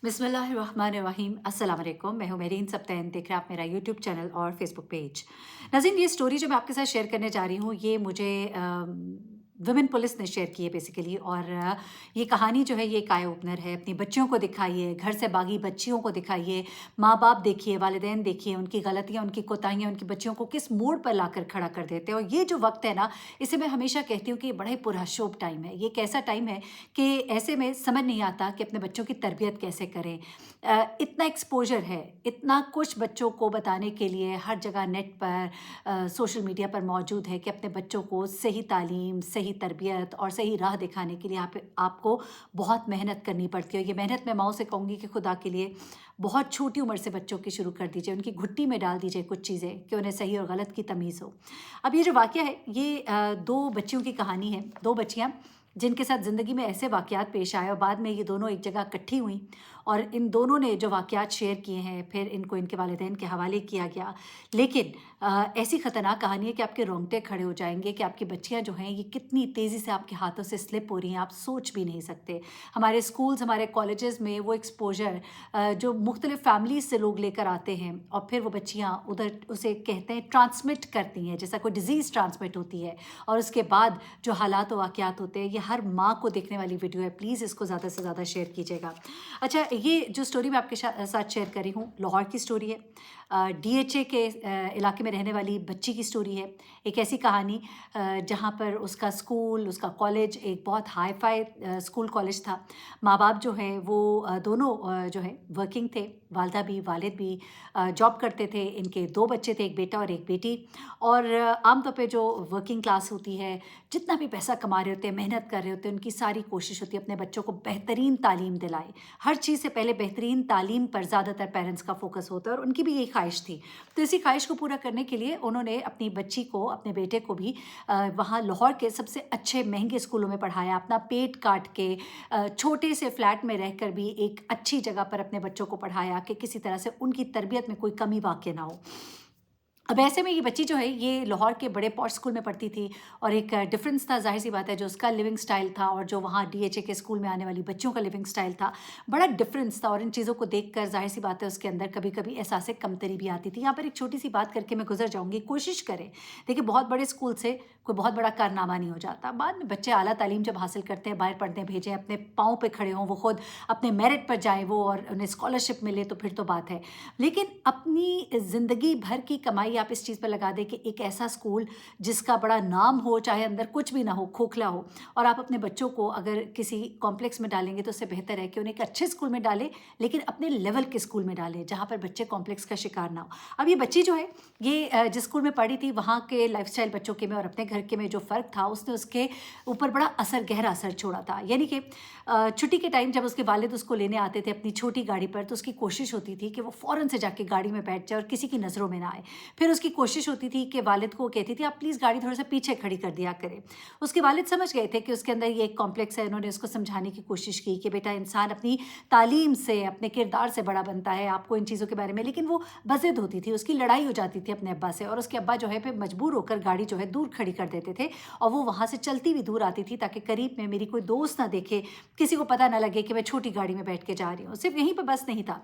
बिस्मिल्लाहिर्रहमानिर्रहीम अस्सलाम वालेकुम। मैं हूँ मेरीन सब्तैन, देख रहे हैं आप मेरा यूट्यूब चैनल और फेसबुक पेज। नाज़रीन, ये स्टोरी जो मैं आपके साथ शेयर करने जा रही हूँ, ये मुझे वुमेन पुलिस ने शेयर की है बेसिकली। और ये कहानी जो है ये एक आई ओपनर है। अपनी बच्चियों को दिखाइए, घर से भागी बच्चियों को दिखाइए, माँ बाप देखिए, वालिदैन देखिए, उनकी गलतियाँ, उनकी कोताहियाँ उनकी बच्चियों को किस मोड़ पर लाकर खड़ा कर देते हैं। और ये जो वक्त है ना, इसे मैं हमेशा कहती हूँ कि ये बड़ा ही पुरहशोभ टाइम है। ये एक ऐसा टाइम है कि ऐसे में समझ नहीं आता कि अपने बच्चों की तरबियत कैसे करें। इतना एक्सपोज़र है, इतना कुछ बच्चों को बताने के लिए हर जगह नेट पर, सोशल मीडिया पर मौजूद है कि अपने बच्चों को सही तालीम, सही तरबियत और सही राह दिखाने के लिए आपको बहुत मेहनत करनी पड़ती है। ये मेहनत मैं माँओं से कहूँगी कि खुदा के लिए बहुत छोटी उम्र से बच्चों की शुरू कर दीजिए, उनकी घुट्टी में डाल दीजिए कुछ चीज़ें कि उन्हें सही और गलत की तमीज़ हो। अब ये जो वाक़या है ये 2 बच्चियों की कहानी है, 2 बच्चियाँ जिनके साथ ज़िंदगी में ऐसे वाक़यात पेश आए और बाद में ये दोनों एक जगह इकट्ठी हुईं। और इन दोनों ने जो वाक़यात शेयर किए हैं, फिर इनको इनके वालिदैन के हवाले किया गया। लेकिन ऐसी ख़तरनाक कहानी है कि आपके रोंगटे खड़े हो जाएँगे कि आपकी बच्चियाँ जो हैं ये कितनी तेज़ी से आपके हाथों से स्लिप हो रही हैं, आप सोच भी नहीं सकते। हमारे स्कूल्स, हमारे कॉलेजेस में वो एक्सपोज़र जो मुख्तलिफ़ फ़ैमिलीज़ से लोग लेकर आते हैं और फिर वो बच्चियाँ उधर उसे कहते हैं ट्रांसमिट करती हैं, जैसा कोई डिज़ीज़ ट्रांसमिट होती है। और उसके बाद जो हालात व वाक़यात होते हैं, ये हर माँ को देखने वाली वीडियो है। प्लीज़ इसको ज़्यादा से ज़्यादा शेयर कीजिएगा। अच्छा, ये जो स्टोरी मैं आपके साथ शेयर कर रही हूँ, लाहौर की स्टोरी है। डीएचए के इलाके में रहने वाली बच्ची की स्टोरी है। एक ऐसी कहानी जहाँ पर उसका स्कूल, उसका कॉलेज एक बहुत हाई-फ़ाई स्कूल कॉलेज था। माँ-बाप जो हैं वो दोनों जो है वर्किंग थे, वालिदा भी, वालिद भी जॉब करते थे। इनके 2 बच्चे थे, एक बेटा और एक बेटी। और आम तौर पे जो वर्किंग क्लास होती है, जितना भी पैसा कमा रहे होते हैं, मेहनत कर रहे होते हैं, उनकी सारी कोशिश होती है अपने बच्चों को बेहतरीन तालीम दिलाएँ। हर चीज़ से पहले बेहतरीन तालीम पर ज़्यादातर पेरेंट्स का फ़ोकस होता है और उनकी भी यही ख़्वाहिश थी। तो इसी ख़्वाहिश को पूरा करने के लिए उन्होंने अपनी बच्ची को, अपने बेटे को भी वहाँ लाहौर के सबसे अच्छे महँगे स्कूलों में पढ़ाया। अपना पेट काट के छोटे से फ्लैट में रहकर भी एक अच्छी जगह पर अपने बच्चों को पढ़ाया कि किसी तरह से उनकी तरबियत में कोई कमी वाक़ई ना हो। अब ऐसे में ये बच्ची जो है ये लाहौर के बड़े पॉश स्कूल में पढ़ती थी। और एक डिफरेंस था, ज़ाहिर-सी बात है, जो उसका लिविंग स्टाइल था और जो वहाँ डीएचए के स्कूल में आने वाली बच्चियों का लिविंग स्टाइल था, बड़ा डिफरेंस था। और इन चीज़ों को देखकर ज़ाहिर-सी बात है उसके अंदर कभी-कभी एहसास कमतरी भी आती थी। यहाँ पर एक छोटी-सी बात करके मैं गुज़र जाऊँगी, कोशिश करें। देखिए, बहुत बड़े स्कूल से कोई बहुत बड़ा कारनामा नहीं हो जाता। बाद में बच्चे आला तालीम जब हासिल करते हैं, बाहर पढ़ने भेजें, अपने पाँव पे खड़े हों, वो खुद अपने मेरिट पर जाएँ वो और उन्हें स्कॉलरशिप मिले तो फिर तो बात है। लेकिन अपनी ज़िंदगी भर की कमाई आप इस चीज़ पे लगा दें कि एक ऐसा स्कूल जिसका बड़ा नाम हो, चाहे अंदर कुछ भी ना हो, खोखला हो, और आप अपने बच्चों को अगर किसी कॉम्प्लेक्स में डालेंगे तो उससे बेहतर है कि उन्हें एक अच्छे स्कूल में डालें, लेकिन अपने लेवल के स्कूल में डालें, जहाँ पर बच्चे कॉम्प्लेक्स का शिकार ना हो। अब ये बच्ची जो है, ये जिस स्कूल में पढ़ी थी, वहाँ के लाइफ़स्टाइल बच्चों के में और अपने घर के में जो फ़र्क था, उसने उसके ऊपर बड़ा गहरा असर छोड़ा था। यानी कि छुट्टी के टाइम जब उसके वालिद उसको लेने आते थे अपनी छोटी गाड़ी पर, तो उसकी कोशिश होती थी कि वो फ़ौरन से जाके गाड़ी में बैठ जाए और किसी की नज़रों में ना आए। फिर उसकी कोशिश होती थी कि वालिद को कहती थी, आप प्लीज़ गाड़ी थोड़ा-सा पीछे खड़ी कर दिया करें। उसके वालिद समझ गए थे कि उसके अंदर ये एक कॉम्प्लेक्स है। उन्होंने उसको समझाने की कोशिश की कि बेटा, इंसान अपनी तालीम से, अपने किरदार से बड़ा बनता है, आपको इन चीज़ों के बारे में। लेकिन वो बज़िद होती थी, उसकी लड़ाई हो जाती थी अपने अब्बा से, और उसके अब्बा जो है फिर मजबूर होकर गाड़ी जो है दूर खड़ी कर देते थे। और वो वहाँ से चलती भी दूर आती थी ताकि करीब में मेरी कोई दोस्त ना देखे, किसी को पता ना लगे कि मैं छोटी गाड़ी में बैठ के जा रही हूँ। सिर्फ़ यहीं पे बस नहीं था,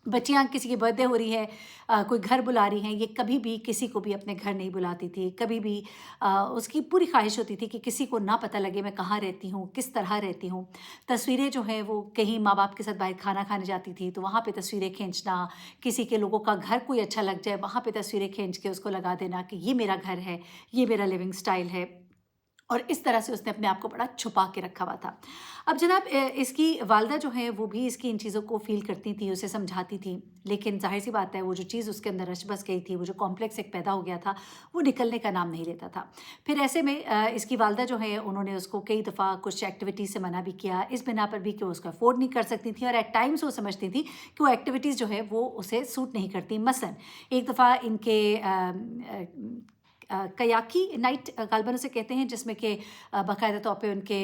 बच्चियाँ, किसी की बर्थडे हो रही है, कोई घर बुला रही हैं, ये कभी भी किसी को भी अपने घर नहीं बुलाती थी। कभी भी उसकी पूरी ख़्वाहिश होती थी कि किसी को ना पता लगे मैं कहाँ रहती हूँ, किस तरह रहती हूँ। तस्वीरें जो हैं वो कहीं माँ-बाप के साथ बाहर खाना खाने जाती थी, तो वहाँ पे तस्वीरें खींचना, किसी के लोगों का घर कोई अच्छा लग जाए, वहाँ पे तस्वीरें खींच के उसको लगा देना कि ये मेरा घर है, ये मेरा लिविंग स्टाइल है। और इस तरह से उसने अपने आप को बड़ा छुपा के रखा हुआ था। अब जनाब, इसकी वालिदा जो है वो भी इसकी इन चीज़ों को फ़ील करती थी, उसे समझाती थी। लेकिन ज़ाहिर-सी बात है, वो जो चीज़ उसके अंदर रच बस गई थी, वो जो कॉम्प्लेक्स एक पैदा हो गया था, वो निकलने का नाम नहीं लेता था। फिर ऐसे में इसकी वालिदा जो है उन्होंने उसको कई दफ़ा कुछ एक्टिविटीज़ से मना भी किया, इस बिना पर भी कि वो उसको अफ़ोर्ड नहीं कर सकती थी और एट टाइम्स वो समझती थी कि वो एक्टिविटीज़ जो है वो उसे सूट नहीं करती। मसलन एक दफ़ा इनके कयाकी नाइट गालिबन उसे कहते हैं, जिसमें कि बाकायदा तौर पे उनके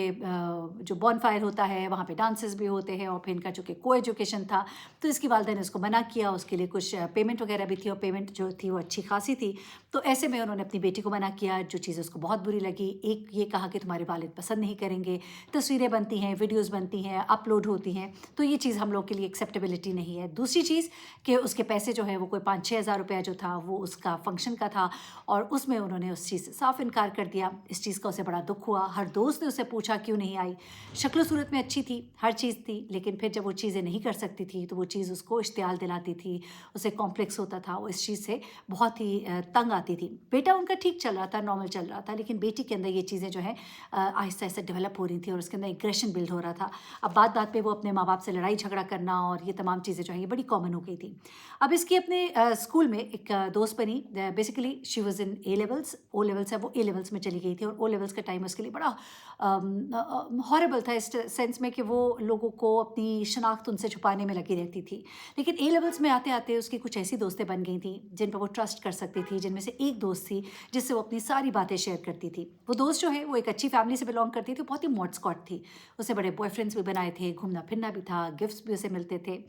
जो बॉनफायर होता है वहाँ पे डांसेस भी होते हैं, और फिर इनका जो कि को एजुकेशन था, तो इसकी वालदा ने उसको मना किया। उसके लिए कुछ पेमेंट वगैरह भी थी, और पेमेंट जो थी वो अच्छी खासी थी। तो ऐसे में उन्होंने अपनी बेटी को मना किया, जो चीज़ उसको बहुत बुरी लगी। एक ये कहा कि तुम्हारे वालिद पसंद नहीं करेंगे, तस्वीरें बनती हैं, वीडियोज़ बनती हैं, अपलोड होती हैं, तो ये चीज़ हम लोग के लिए एक्सेप्टेबिलिटी नहीं है। दूसरी चीज़ कि उसके पैसे जो है वो कोई 5-6 हज़ार रुपया जो था वो उसका फंक्शन का था, और उसमें उन्होंने उस चीज़ से साफ इनकार कर दिया। इस चीज़ का उसे बड़ा दुख हुआ। हर दोस्त ने उसे पूछा क्यों नहीं आई। शक्ल सूरत में अच्छी थी, हर चीज़ थी, लेकिन फिर जब वो चीज़ें नहीं कर सकती थी तो वो चीज़ उसको इश्तियाल दिलाती थी, उसे कॉम्प्लेक्स होता था, वो इस चीज़ से बहुत ही तंग आती थी। बेटा उनका ठीक चल रहा था, नॉर्मल चल रहा था, लेकिन बेटी के अंदर ये चीज़ें जो है आहिस्ता आहिस्ता डेवलप हो रही थी, और उसके अंदर एग्रेशन बिल्ड हो रहा था। अब बात बात पे वो अपने माँ बाप से लड़ाई झगड़ा करना और ये तमाम चीज़ें जो हैं ये बड़ी कॉमन हो गई थी। अब इसकी अपने स्कूल में एक दोस्त बनी। Basically she was in A levels, O levels है वो ए लेवल्स में चली गई थी, और ओ लेवल्स का टाइम उसके लिए बड़ा हॉरेबल था इस सेंस में कि वो लोगों को अपनी शनाख्त उनसे छुपाने में लगी रहती थी। लेकिन ए लेवल्स में आते आते उसकी कुछ ऐसी दोस्तें बन गई थी जिन पर वो ट्रस्ट कर सकती थी, जिनमें से एक दोस्त थी जिससे वो अपनी सारी बातें शेयर करती थी। वो दोस्त जो है वो एक अच्छी फैमिली से बिलोंग करती थी, बहुत ही मॉडस्कॉट थी। उसे बड़े बॉयफ्रेंड्स भी बनाए थे, घूमना फिरना भी था, गिफ्ट्स भी उसे मिलते थे।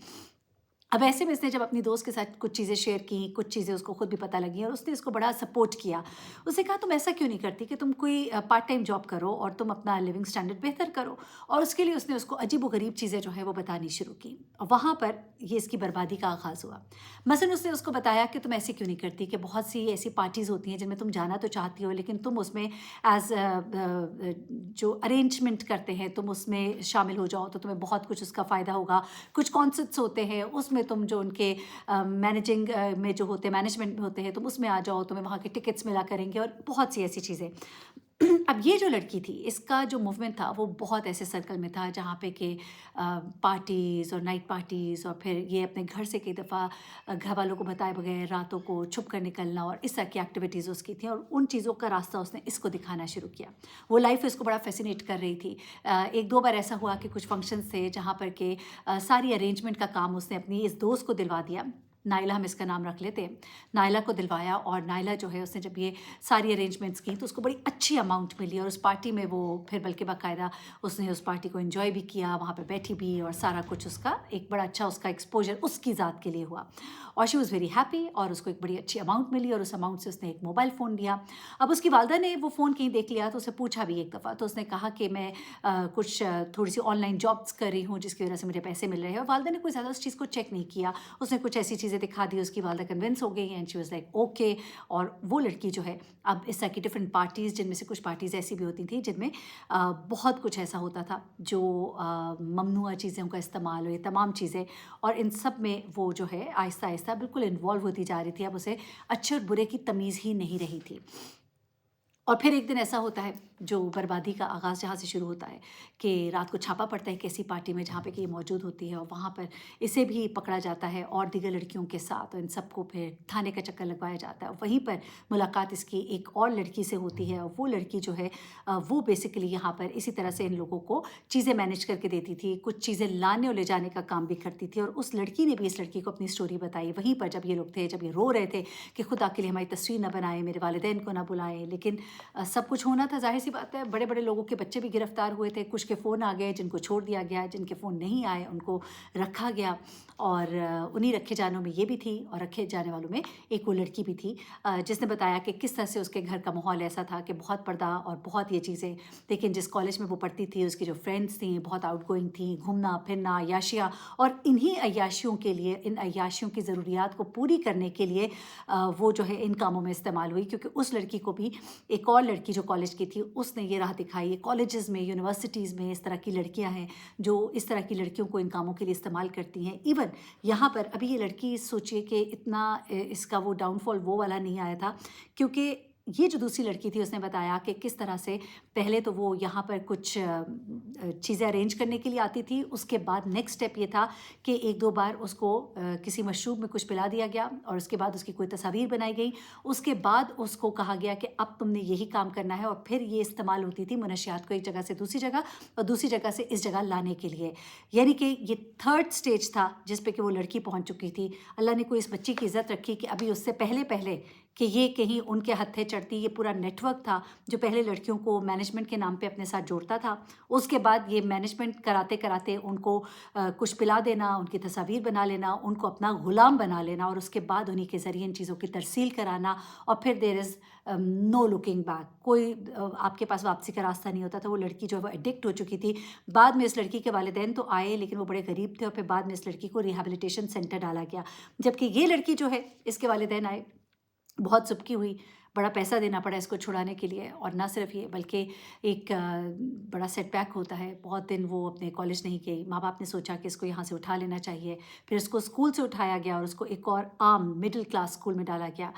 अब ऐसे में इसने जब अपनी दोस्त के साथ कुछ चीज़ें शेयर की, कुछ चीज़ें उसको खुद भी पता लगी, और उसने इसको बड़ा सपोर्ट किया। उसने कहा तुम ऐसा क्यों नहीं करती कि तुम कोई पार्ट टाइम जॉब करो और तुम अपना लिविंग स्टैंडर्ड बेहतर करो। और उसके लिए उसने उसको अजीबोगरीब चीज़ें जो है वो बतानी शुरू की, और वहाँ पर ये इसकी बर्बादी का आगाज़ हुआ। मसलन उसने उसको बताया कि तुम ऐसे क्यों नहीं करती, कि बहुत सी ऐसी पार्टीज़ होती हैं जिनमें तुम जाना तो चाहती हो, लेकिन तुम उसमें एज जो अरेंजमेंट करते हैं तुम उसमें शामिल हो जाओ तो तुम्हें बहुत कुछ उसका फ़ायदा होगा। कुछ कॉन्सर्ट्स होते हैं उसमें तुम जो उनके मैनेजिंग में जो होते हैं, मैनेजमेंट में होते हैं, तुम उसमें आ जाओ, तुम्हें वहाँ के टिकट्स मिला करेंगे, और बहुत सी ऐसी चीज़ें। अब ये जो लड़की थी, इसका जो मूवमेंट था वो बहुत ऐसे सर्कल में था जहाँ पे कि पार्टीज़ और नाइट पार्टीज़, और फिर ये अपने घर से कई दफ़ा घर वालों को बताए बगैर रातों को छुप कर निकलना, और इस तरह की एक्टिविटीज़ उसकी थी, और उन चीज़ों का रास्ता उसने इसको दिखाना शुरू किया। वो लाइफ इसको बड़ा फैसिनेट कर रही थी। एक दो बार ऐसा हुआ कि कुछ फंक्शंस थे जहाँ पर के सारी अरेंजमेंट का काम उसने अपनी इस दोस्त को दिलवा दिया। नायला हम इसका नाम रख लेते हैं। नायला को दिलवाया, और नायला जो है उसने जब ये सारी अरेंजमेंट्स की तो उसको बड़ी अच्छी अमाउंट मिली, और उस पार्टी में वो फिर बल्कि बाकायदा उसने उस पार्टी को एंजॉय भी किया, वहाँ पे बैठी भी, और सारा कुछ उसका एक बड़ा अच्छा उसका एक्सपोजर उसकी ज़ात के लिए हुआ, और शी वॉज़ वेरी हैप्पी, और उसको एक बड़ी अच्छी अमाउंट मिली, और उस अमाउंट से उसने एक मोबाइल फ़ोन लिया। अब उसकी वालदा ने वो फ़ोन कहीं देख लिया तो उसे पूछा भी एक दफ़ा, तो उसने कहा कि मैं कुछ थोड़ी सी ऑनलाइन जॉब्स कर रही हूँ जिसकी वजह से मुझे पैसे मिल रहे हैं, और वालदा ने कोई ज़्यादा उस चीज़ को चेक नहीं किया। उसने कुछ ऐसी चीज़ें दिखा दी, उसकी वालदा कन्विंस हो गई, and she was like okay. और वो लड़की जो है अब इस तरह की डिफरेंट पार्टीज़, जिनमें से कुछ पार्टीज़ ऐसी भी होती थी जिनमें बहुत कुछ ऐसा होता था जो ममनुआ चीज़ों का इस्तेमाल हो, ये तमाम चीज़ें, और इन सब में वो जो है आहिस्ता आहिस्ता बिल्कुल इन्वॉल्व होती जा रही थी। अब उसे अच्छे और बुरे की तमीज़ ही नहीं रही थी। और फिर एक दिन ऐसा होता है जो बर्बादी का आगाज़ जहाँ से शुरू होता है कि रात को छापा पड़ता है किसी पार्टी में जहाँ पे कि ये मौजूद होती है, और वहाँ पर इसे भी पकड़ा जाता है और दीगर लड़कियों के साथ, और इन सबको फिर थाने का चक्कर लगवाया जाता है। वहीं पर मुलाकात इसकी एक और लड़की से होती है, और वो लड़की जो है वो बेसिकली यहाँ पर इसी तरह से इन लोगों को चीज़ें मैनेज करके देती थी, कुछ चीज़ें लाने और ले जाने का काम भी करती थी। और उस लड़की ने भी इस लड़की को अपनी स्टोरी बताई वहीं पर, जब ये लोग थे, जब ये रो रहे थे कि खुदा के लिए हमारी तस्वीर ना बनाए, मेरे वालिदैन को ना बुलाएं। लेकिन सब कुछ होना था, जाहिर सी बात है, बड़े बड़े लोगों के बच्चे भी गिरफ्तार हुए थे, कुछ के फ़ोन आ गए जिनको छोड़ दिया गया, जिनके फ़ोन नहीं आए उनको रखा गया, और उन्हीं रखे जानों में ये भी थी, और रखे जाने वालों में एक वो लड़की भी थी जिसने बताया कि किस तरह से उसके घर का माहौल ऐसा था कि बहुत पर्दा और बहुत ये चीज़ें। लेकिन जिस कॉलेज में वो पढ़ती थी उसकी जो फ्रेंड्स थी बहुत आउटगोइंग थी, घूमना फिरना, अय्याशियाँ, और इन्हीं अय्याशियों के लिए, इन अय्याशियों की ज़रूरियात को पूरी करने के लिए वो जो है इन कामों में इस्तेमाल हुई। क्योंकि उस लड़की को भी एक और लड़की जो कॉलेज की थी उसने ये राह दिखाई। कॉलेजेस में, यूनिवर्सिटीज़ में इस तरह की लड़कियां हैं जो इस तरह की लड़कियों को इन कामों के लिए इस्तेमाल करती हैं। इवन यहाँ पर अभी ये लड़की, सोचिए कि इतना इसका वो डाउनफॉल वो वाला नहीं आया था, क्योंकि ये जो दूसरी लड़की थी उसने बताया कि किस तरह से पहले तो वो यहाँ पर कुछ चीज़ें अरेंज करने के लिए आती थी, उसके बाद नेक्स्ट स्टेप ये था कि एक दो बार उसको किसी मशरूब में कुछ पिला दिया गया, और उसके बाद उसकी कोई तस्वीर बनाई गई। उसके बाद उसको कहा गया कि अब तुमने यही काम करना है, और फिर ये इस्तेमाल होती थी मनशियात को एक जगह से दूसरी जगह, और दूसरी जगह से इस जगह लाने के लिए। यानी कि ये थर्ड स्टेज था जिस पे कि वो लड़की पहुंच चुकी थी। अल्लाह ने कोई इस बच्ची की इज़्ज़त रखी कि अभी उससे पहले पहले کہ یہ کہیں ان کے ہتھے چڑھتی. یہ پورا نیٹ ورک تھا جو پہلے لڑکیوں کو مینجمنٹ کے نام پہ اپنے ساتھ جوڑتا تھا. اس کے بعد یہ مینجمنٹ کراتے کراتے ان کو کچھ پلا دینا، ان کی تصاویر بنا لینا، ان کو اپنا غلام بنا لینا، اور اس کے بعد انہی کے ذریعے ان چیزوں کی ترسیل کرانا. اور پھر دیر از نو لکنگ بیک. کوئی آپ کے پاس واپسی کا راستہ نہیں ہوتا تھا. وہ لڑکی جو ہے وہ ایڈکٹ ہو چکی تھی. بعد میں اس لڑکی کے والدین تو آئے لیکن وہ بڑے غریب تھے، اور پھر بعد میں اس لڑکی کو ریہیبلیٹیشن سینٹر ڈالا گیا. جبکہ یہ لڑکی جو ہے اس کے والدین آئے، بہت سبکی ہوئی، بڑا پیسہ دینا پڑا اس کو چھڑانے کے لیے. اور نہ صرف یہ بلکہ ایک بڑا سیٹ بیک ہوتا ہے. بہت دن وہ اپنے کالج نہیں گئی. ماں باپ نے سوچا کہ اس کو یہاں سے اٹھا لینا چاہیے. پھر اس کو اسکول سے اٹھایا گیا اور اس کو ایک اور عام مڈل کلاس اسکول میں ڈالا گیا.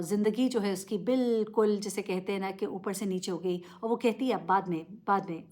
زندگی جو ہے اس کی بالکل جسے کہتے ہیں نا کہ اوپر سے نیچے ہو گئی. اور وہ کہتی ہے اب بعد میں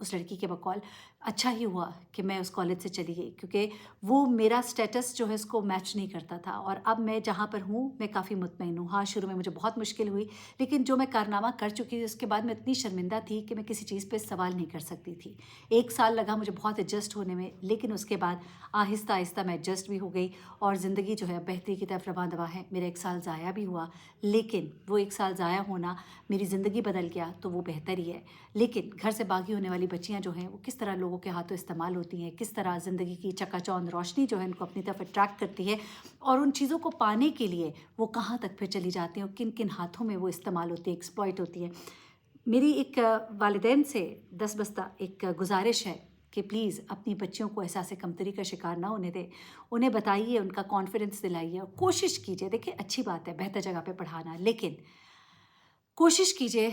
اس لڑکی کے بقول، اچھا ہی ہوا کہ میں اس کالج سے چلی گئی، کیونکہ وہ میرا سٹیٹس جو ہے اس کو میچ نہیں کرتا تھا. اور اب میں جہاں پر ہوں میں کافی مطمئن ہوں. ہاں شروع میں مجھے بہت مشکل ہوئی، لیکن جو میں کارنامہ کر چکی تھی اس کے بعد میں اتنی شرمندہ تھی کہ میں کسی چیز پہ سوال نہیں کر سکتی تھی. 1 سال لگا مجھے بہت ایڈجسٹ ہونے میں، لیکن اس کے بعد آہستہ آہستہ میں ایڈجسٹ بھی ہو گئی. اور زندگی جو ہے بہتری کی طرف رواں دواں ہے. میرا 1 سال ضائع بھی ہوا، لیکن وہ 1 سال ضائع ہونا میری زندگی بدل گیا تو وہ بہتر ہی ہے. لیکن گھر سے باغی ہونے والی بچیاں جو ہیں وہ کس طرح لوگوں کے ہاتھوں استعمال ہوتی ہیں، کس طرح زندگی کی چکا چوند روشنی جو ہے ان کو اپنی طرف اٹریکٹ کرتی ہے، اور ان چیزوں کو پانے کے لیے وہ کہاں تک پھر چلی جاتی ہیں اور کن کن ہاتھوں میں وہ استعمال ہوتی ہے، ایکسپلائٹ ہوتی ہے. میری ایک والدین سے دس بستہ ایک گزارش ہے کہ پلیز اپنی بچیوں کو احساس کمتری کا شکار نہ ہونے دیں. انہیں بتائیے، ان کا کانفیڈنس دلائیے، اور کوشش کیجیے. دیکھیں اچھی بات ہے بہتر جگہ پہ پڑھانا، لیکن کوشش کیجیے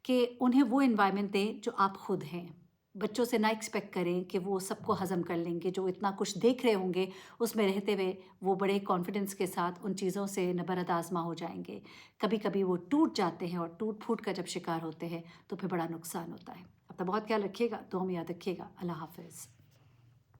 کہ انہیں وہ انوائرمنٹ دیں جو آپ خود ہیں. بچوں سے نہ ایکسپیکٹ کریں کہ وہ سب کو ہضم کر لیں گے. جو اتنا کچھ دیکھ رہے ہوں گے اس میں رہتے ہوئے وہ بڑے کانفیڈنس کے ساتھ ان چیزوں سے نبرد آزما ہو جائیں گے. کبھی کبھی وہ ٹوٹ جاتے ہیں، اور ٹوٹ پھوٹ کا جب شکار ہوتے ہیں تو پھر بڑا نقصان ہوتا ہے. اپنا بہت خیال رکھیے گا، دعاؤں میں یاد رکھیے گا. اللہ حافظ.